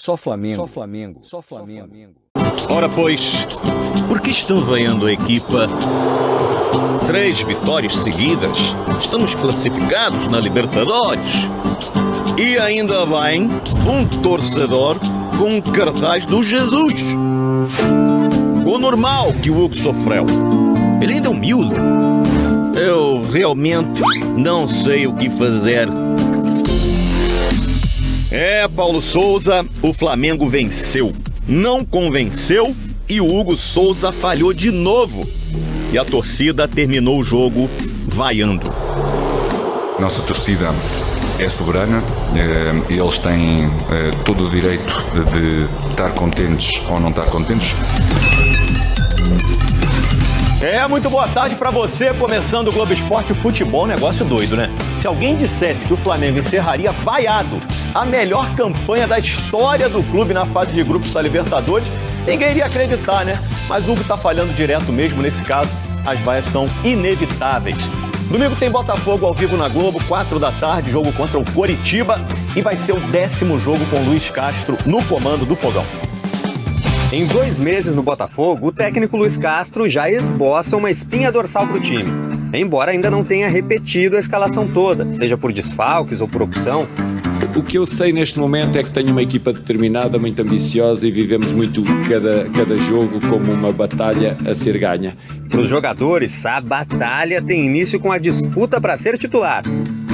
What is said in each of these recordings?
Só Flamengo. Só Flamengo. Só Flamengo. Ora pois, por que estão vaiando a equipa? 3 vitórias seguidas. Estamos classificados na Libertadores. E ainda vem um torcedor com um cartaz do Jesus. O normal que o Hugo sofreu. Ele ainda é humilde. Eu realmente não sei o que fazer. Paulo Souza, o Flamengo venceu. Não convenceu e o Hugo Souza falhou de novo. E a torcida terminou o jogo vaiando. Nossa torcida é soberana, eles têm todo o direito de estar contentes ou não estar contentes. Muito boa tarde pra você, começando o Globo Esporte. Futebol, negócio doido, né? Se alguém dissesse que o Flamengo encerraria vaiado a melhor campanha da história do clube na fase de grupos da Libertadores, ninguém iria acreditar, né? Mas o Hugo tá falhando direto mesmo nesse caso, as vaias são inevitáveis. Domingo tem Botafogo ao vivo na Globo, 4 da tarde, jogo contra o Coritiba, e vai ser o 10º jogo com Luiz Castro no comando do Fogão. Em 2 meses no Botafogo, o técnico Luiz Castro já esboça uma espinha dorsal para o time. Embora ainda não tenha repetido a escalação toda, seja por desfalques ou por opção. O que eu sei neste momento é que tenho uma equipa determinada, muito ambiciosa e vivemos muito cada jogo como uma batalha a ser ganha. Para os jogadores, a batalha tem início com a disputa para ser titular.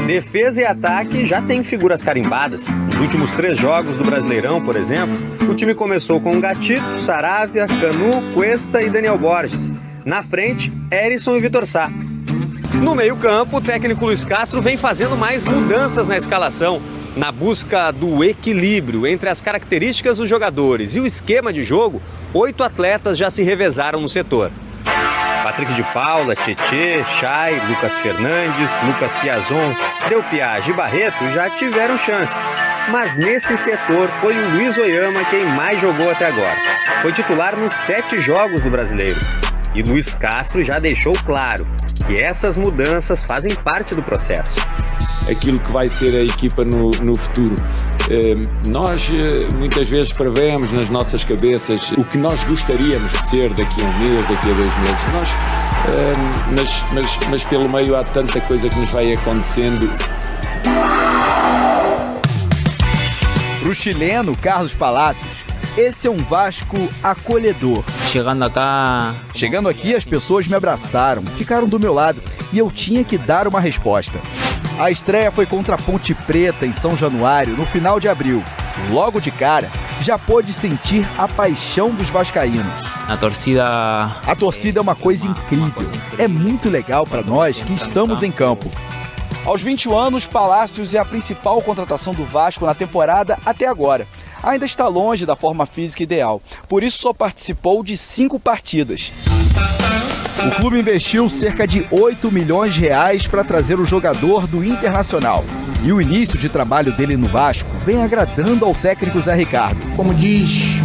Defesa e ataque já tem figuras carimbadas. Nos últimos 3 jogos do Brasileirão, por exemplo, o time começou com Gatito, Saravia, Canu, Cuesta e Daniel Borges. Na frente, Herisson e Vitor Sá. No meio-campo, o técnico Luiz Castro vem fazendo mais mudanças na escalação, na busca do equilíbrio entre as características dos jogadores e o esquema de jogo. 8 atletas já se revezaram no setor. Patrick de Paula, Tietê, Chay, Lucas Fernandes, Lucas Piazon, Del Piage e Barreto já tiveram chances. Mas nesse setor foi o Luiz Oyama quem mais jogou até agora. Foi titular nos 7 jogos do Brasileiro. E Luiz Castro já deixou claro que essas mudanças fazem parte do processo. Aquilo que vai ser a equipa no futuro. Nós muitas vezes prevemos nas nossas cabeças o que nós gostaríamos de ser daqui a 1 mês, daqui a 2 meses. Mas pelo meio há tanta coisa que nos vai acontecendo. Para o chileno Carlos Palacios, esse é um Vasco acolhedor. Chegando aqui, as pessoas me abraçaram, ficaram do meu lado e eu tinha que dar uma resposta. A estreia foi contra a Ponte Preta, em São Januário, no final de abril. Logo de cara, já pôde sentir a paixão dos vascaínos. A torcida é uma coisa incrível. É muito legal para nós que estamos em campo. Aos 21 anos, Palacios é a principal contratação do Vasco na temporada até agora. Ainda está longe da forma física ideal, por isso só participou de 5 partidas. O clube investiu cerca de 8 milhões de reais para trazer o jogador do Internacional. E o início de trabalho dele no Vasco vem agradando ao técnico Zé Ricardo. Como diz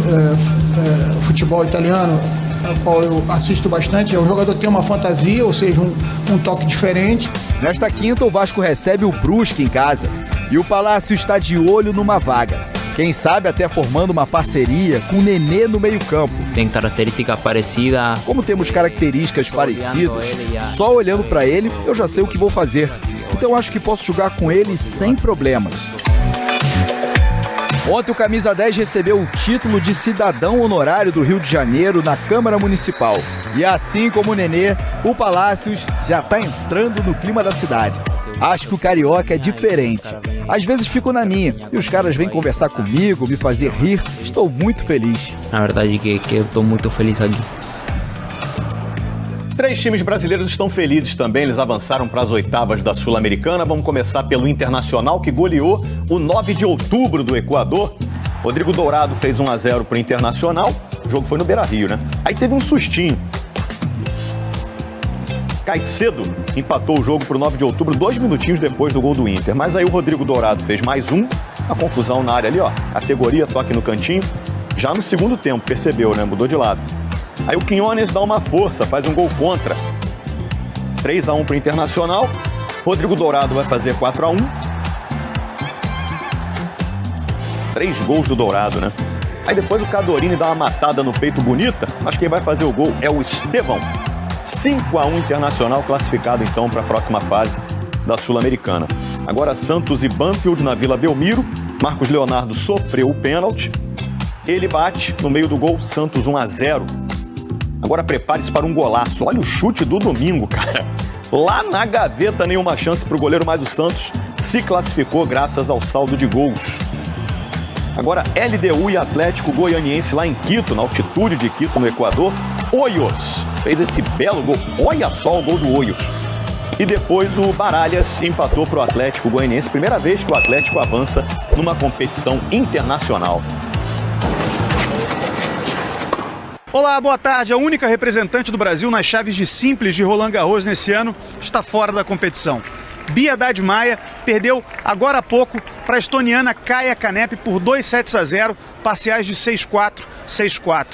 o futebol italiano, ao qual eu assisto bastante, o jogador tem uma fantasia, ou seja, um toque diferente. Nesta quinta, o Vasco recebe o Brusque em casa. E o Palácio está de olho numa vaga. Quem sabe até formando uma parceria com o Nenê no meio-campo. Tem característica parecida. Como temos características parecidas, só olhando para ele eu já sei o que vou fazer. Então acho que posso jogar com ele sem problemas. Ontem o Camisa 10 recebeu o título de cidadão honorário do Rio de Janeiro na Câmara Municipal. E assim como o Nenê, o Palacios já está entrando no clima da cidade. Acho que o carioca é diferente. Às vezes fico na minha e os caras vêm conversar comigo, me fazer rir. Estou muito feliz. Na verdade que eu estou muito feliz aqui. 3 times brasileiros estão felizes também, eles avançaram para as oitavas da Sul-Americana. Vamos começar pelo Internacional, que goleou o 9 de outubro do Equador. Rodrigo Dourado fez 1-0 para o Internacional, o jogo foi no Beira-Rio, né? Aí teve um sustinho. Caicedo empatou o jogo para o 9 de outubro, 2 minutinhos depois do gol do Inter. Mas aí o Rodrigo Dourado fez mais um, a confusão na área ali, ó, categoria, toque no cantinho. Já no segundo tempo, percebeu, né? Mudou de lado. Aí o Quiñones dá uma força, faz um gol contra. 3-1 para o Internacional. Rodrigo Dourado vai fazer 4-1. 3 gols do Dourado, né? Aí depois o Cadorini dá uma matada no peito bonita, mas quem vai fazer o gol é o Estevão. 5-1 Internacional, classificado então para a próxima fase da Sul-Americana. Agora Santos e Banfield na Vila Belmiro. Marcos Leonardo sofreu o pênalti. Ele bate no meio do gol, Santos 1-0. Agora prepare-se para um golaço. Olha o chute do domingo, cara. Lá na gaveta, nenhuma chance para o goleiro, mas o Santos se classificou graças ao saldo de gols. Agora, LDU e Atlético Goianiense lá em Quito, na altitude de Quito, no Equador. Hoyos fez esse belo gol. Olha só o gol do Hoyos. E depois o Baralhas empatou para o Atlético Goianiense. Primeira vez que o Atlético avança numa competição internacional. Olá, boa tarde. A única representante do Brasil nas chaves de simples de Roland Garros nesse ano está fora da competição. Bia Haddad Maia perdeu agora há pouco para a estoniana Kaia Kanepi por 2-0, parciais de 6-4, 6-4.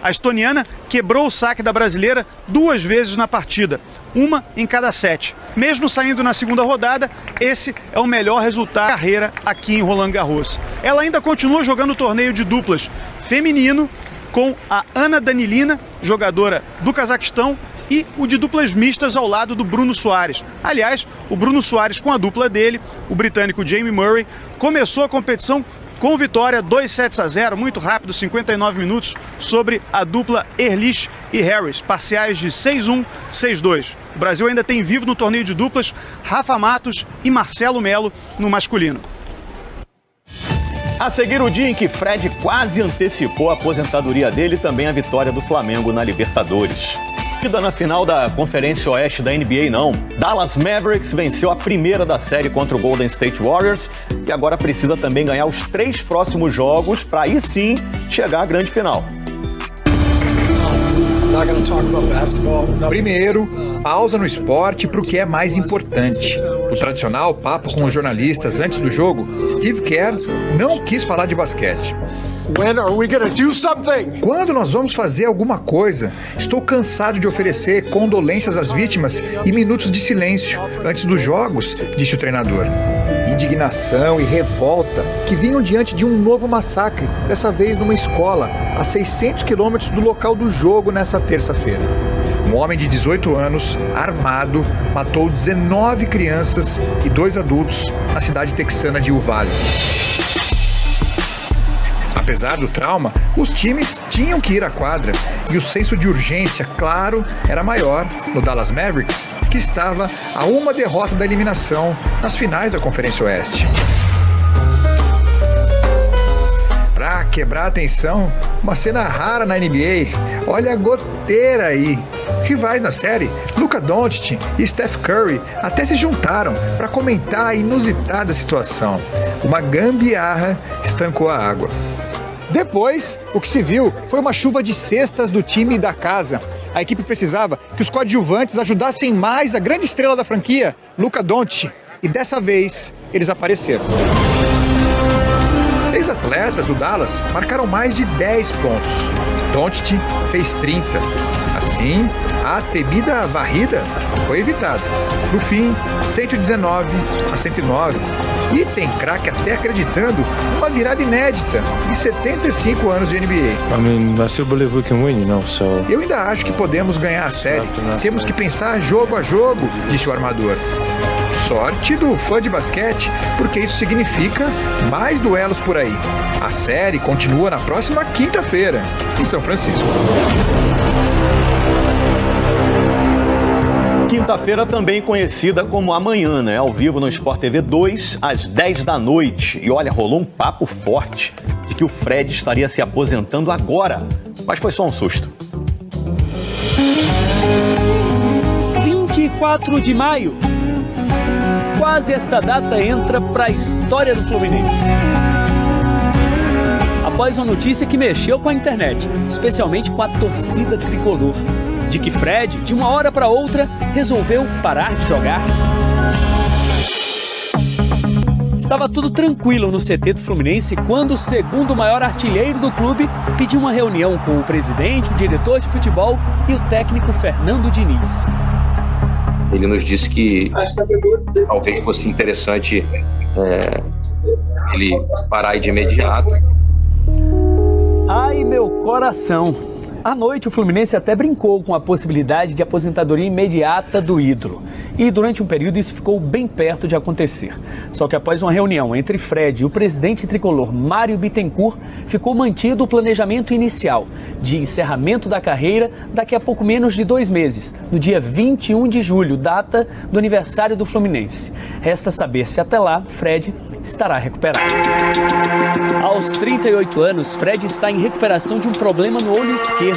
A estoniana quebrou o saque da brasileira 2 vezes na partida, uma em cada set. Mesmo saindo na segunda rodada, esse é o melhor resultado da carreira aqui em Roland Garros. Ela ainda continua jogando o torneio de duplas feminino com a Ana Danilina, jogadora do Cazaquistão, e o de duplas mistas ao lado do Bruno Soares. Aliás, o Bruno Soares com a dupla dele, o britânico Jamie Murray, começou a competição com vitória 2-0, muito rápido, 59 minutos, sobre a dupla Ehrlich e Harris, parciais de 6-1, 6-2. O Brasil ainda tem vivo no torneio de duplas Rafa Matos e Marcelo Melo no masculino. A seguir, o dia em que Fred quase antecipou a aposentadoria dele e também a vitória do Flamengo na Libertadores. Na final da Conferência Oeste da NBA, não. Dallas Mavericks venceu a primeira da série contra o Golden State Warriors e agora precisa também ganhar os 3 próximos jogos para aí sim chegar à grande final. Primeiro, pausa no esporte para o que é mais importante. O tradicional papo com os jornalistas antes do jogo, Steve Kerr não quis falar de basquete. Quando nós vamos fazer alguma coisa? Estou cansado de oferecer condolências às vítimas e minutos de silêncio antes dos jogos, disse o treinador. Indignação e revolta que vinham diante de um novo massacre, dessa vez numa escola, a 600 quilômetros do local do jogo nessa terça-feira. Um homem de 18 anos, armado, matou 19 crianças e 2 adultos na cidade texana de Uvalde. Apesar do trauma, os times tinham que ir à quadra e o senso de urgência, claro, era maior no Dallas Mavericks, que estava a uma derrota da eliminação nas finais da Conferência Oeste. Para quebrar a tensão, uma cena rara na NBA, olha a goteira aí. Rivais na série, Luka Doncic e Steph Curry até se juntaram para comentar a inusitada situação. Uma gambiarra estancou a água. Depois, o que se viu foi uma chuva de cestas do time da casa. A equipe precisava que os coadjuvantes ajudassem mais a grande estrela da franquia, Luka Doncic, e dessa vez eles apareceram. 6 atletas do Dallas marcaram mais de 10 pontos. Doncic fez 30. Assim, a temida varrida foi evitada. No fim, 119-109. E tem craque até acreditando uma virada inédita em 75 anos de NBA. Eu ainda acho que podemos ganhar a série. Temos que pensar jogo a jogo, disse o armador. Sorte do fã de basquete, porque isso significa mais duelos por aí. A série continua na próxima quinta-feira, em São Francisco. Quinta-feira também conhecida como amanhã, né? Ao vivo no Sport TV 2, às 10 da noite. E olha, rolou um papo forte de que o Fred estaria se aposentando agora. Mas foi só um susto. 24 de maio. Quase essa data entra para a história do Fluminense. Após uma notícia que mexeu com a internet, especialmente com a torcida tricolor, de que Fred, de uma hora para outra, resolveu parar de jogar. Estava tudo tranquilo no CT do Fluminense quando o segundo maior artilheiro do clube pediu uma reunião com o presidente, o diretor de futebol e o técnico Fernando Diniz. Ele nos disse que talvez fosse interessante ele parar de imediato. Ai, meu coração! À noite, o Fluminense até brincou com a possibilidade de aposentadoria imediata do ídolo. E durante um período isso ficou bem perto de acontecer. Só que após uma reunião entre Fred e o presidente tricolor Mário Bittencourt, ficou mantido o planejamento inicial de encerramento da carreira daqui a pouco menos de 2 meses, no dia 21 de julho, data do aniversário do Fluminense. Resta saber se até lá Fred estará recuperado. Aos 38 anos, Fred está em recuperação de um problema no olho esquerdo.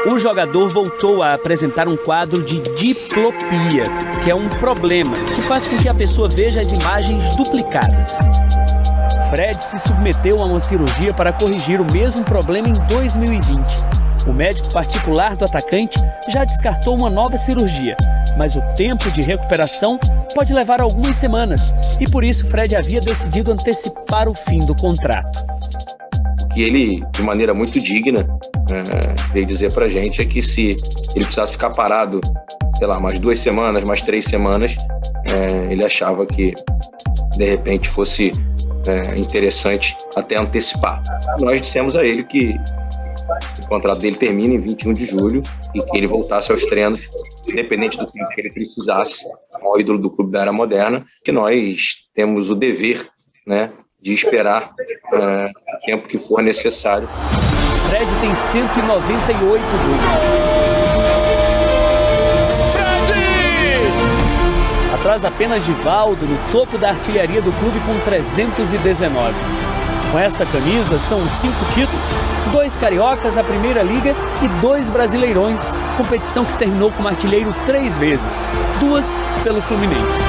O jogador voltou a apresentar um quadro de diplopia, que é um problema que faz com que a pessoa veja as imagens duplicadas. Fred se submeteu a uma cirurgia para corrigir o mesmo problema em 2020. O médico particular do atacante já descartou uma nova cirurgia, mas o tempo de recuperação pode levar algumas semanas e por isso Fred havia decidido antecipar o fim do contrato. O que ele, de maneira muito digna, veio dizer pra gente é que se ele precisasse ficar parado, sei lá, mais 2 semanas, mais 3 semanas, ele achava que de repente fosse interessante até antecipar. Nós dissemos a ele que o contrato dele termina em 21 de julho e que ele voltasse aos treinos, independente do tempo que ele precisasse, ao ídolo do clube da era moderna, que nós temos o dever, né, de esperar o tempo que for necessário. Fred tem 198 gols. Atrás apenas de Valdo, no topo da artilharia do clube com 319. Com esta camisa são 5 títulos, 2 cariocas, a Primeira Liga e 2 brasileirões, competição que terminou como artilheiro 3 vezes, 2 pelo Fluminense.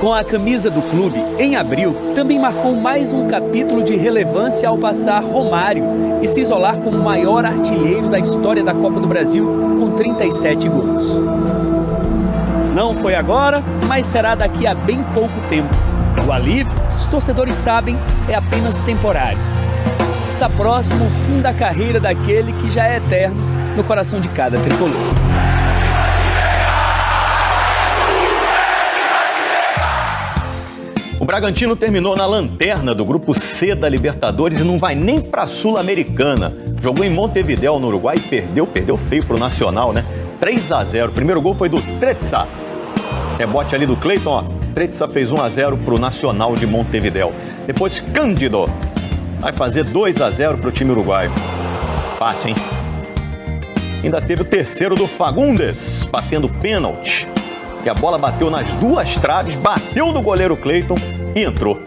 Com a camisa do clube, em abril, também marcou mais um capítulo de relevância ao passar Romário e se isolar como o maior artilheiro da história da Copa do Brasil, com 37 gols. Não foi agora, mas será daqui a bem pouco tempo. O alívio, os torcedores sabem, é apenas temporário. Está próximo o fim da carreira daquele que já é eterno no coração de cada tricolor. O Bragantino terminou na lanterna do grupo C da Libertadores e não vai nem para a Sul-Americana. Jogou em Montevidéu, no Uruguai, e perdeu feio pro Nacional, né? 3-0. O primeiro gol foi do Tretsa. Rebote ali do Cleiton, ó. Tretsa fez 1-0 pro Nacional de Montevidéu. Depois Cândido vai fazer 2-0 pro time uruguaio. Fácil, hein? Ainda teve o terceiro do Fagundes, batendo pênalti. E a bola bateu nas 2 traves, bateu no goleiro Cleiton e entrou.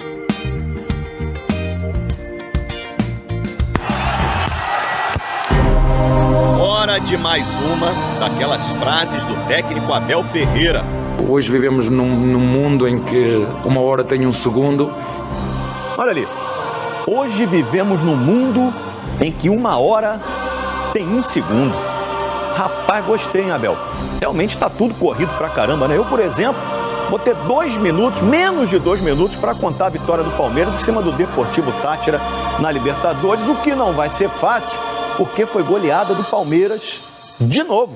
Hora de mais uma daquelas frases do técnico Abel Ferreira. Hoje vivemos num mundo em que 1 hora tem 1 segundo. Olha ali. Hoje vivemos num mundo em que 1 hora tem 1 segundo. Rapaz, gostei, hein, Abel? Realmente está tudo corrido pra caramba, né? Eu, por exemplo, vou ter 2 minutos, menos de 2 minutos, para contar a vitória do Palmeiras em cima do Deportivo Táchira na Libertadores, o que não vai ser fácil, porque foi goleada do Palmeiras de novo.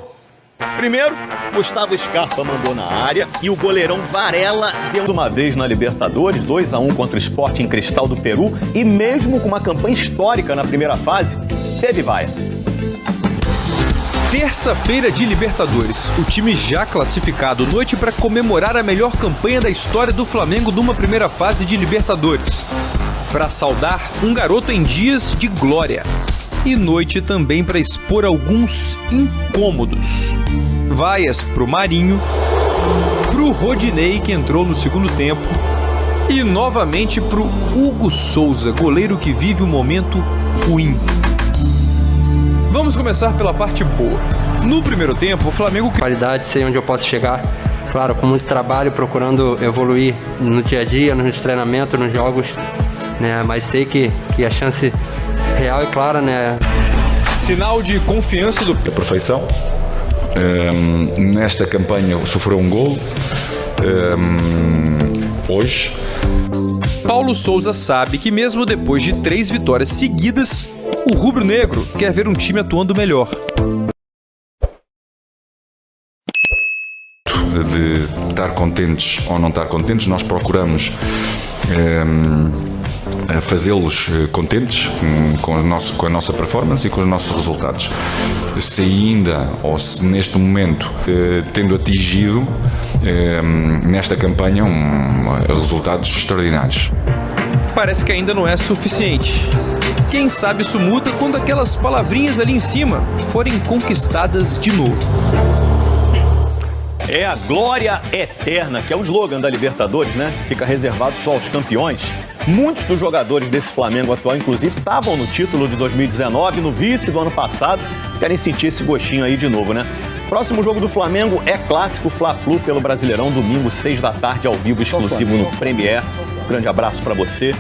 Primeiro, Gustavo Scarpa mandou na área e o goleirão Varela deu uma vez na Libertadores, 2-1 contra o Sporting Cristal do Peru, e mesmo com uma campanha histórica na primeira fase, teve vaia. Terça-feira de Libertadores, o time já classificado, noite para comemorar a melhor campanha da história do Flamengo numa primeira fase de Libertadores. Para saudar um garoto em dias de glória. E noite também para expor alguns incômodos. Vaias pro Marinho, pro Rodinei, que entrou no segundo tempo, e novamente pro Hugo Souza, goleiro que vive um momento ruim. Vamos começar pela parte boa. No primeiro tempo, o Flamengo... Qualidade, sei onde eu posso chegar. Claro, com muito trabalho, procurando evoluir no dia a dia, nos treinamentos, nos jogos, né? Mas sei que a chance real é clara, né? Sinal de confiança do... A perfeição. Nesta campanha sofreu um gol. Hoje. Paulo Souza sabe que mesmo depois de 3 vitórias seguidas, o rubro-negro quer ver um time atuando melhor. De estar contentes ou não estar contentes, nós procuramos a fazê-los contentes com a nossa performance e com os nossos resultados. Se ainda, ou se neste momento, tendo atingido nesta campanha resultados extraordinários. Parece que ainda não é suficiente. Quem sabe isso muda quando aquelas palavrinhas ali em cima forem conquistadas de novo. É a glória eterna, que é o slogan da Libertadores, né? Fica reservado só aos campeões. Muitos dos jogadores desse Flamengo atual, inclusive, estavam no título de 2019, no vice do ano passado. Querem sentir esse gostinho aí de novo, né? Próximo jogo do Flamengo é clássico Fla-Flu pelo Brasileirão, domingo, 6 da tarde, ao vivo, exclusivo no Premiere. Grande abraço para você.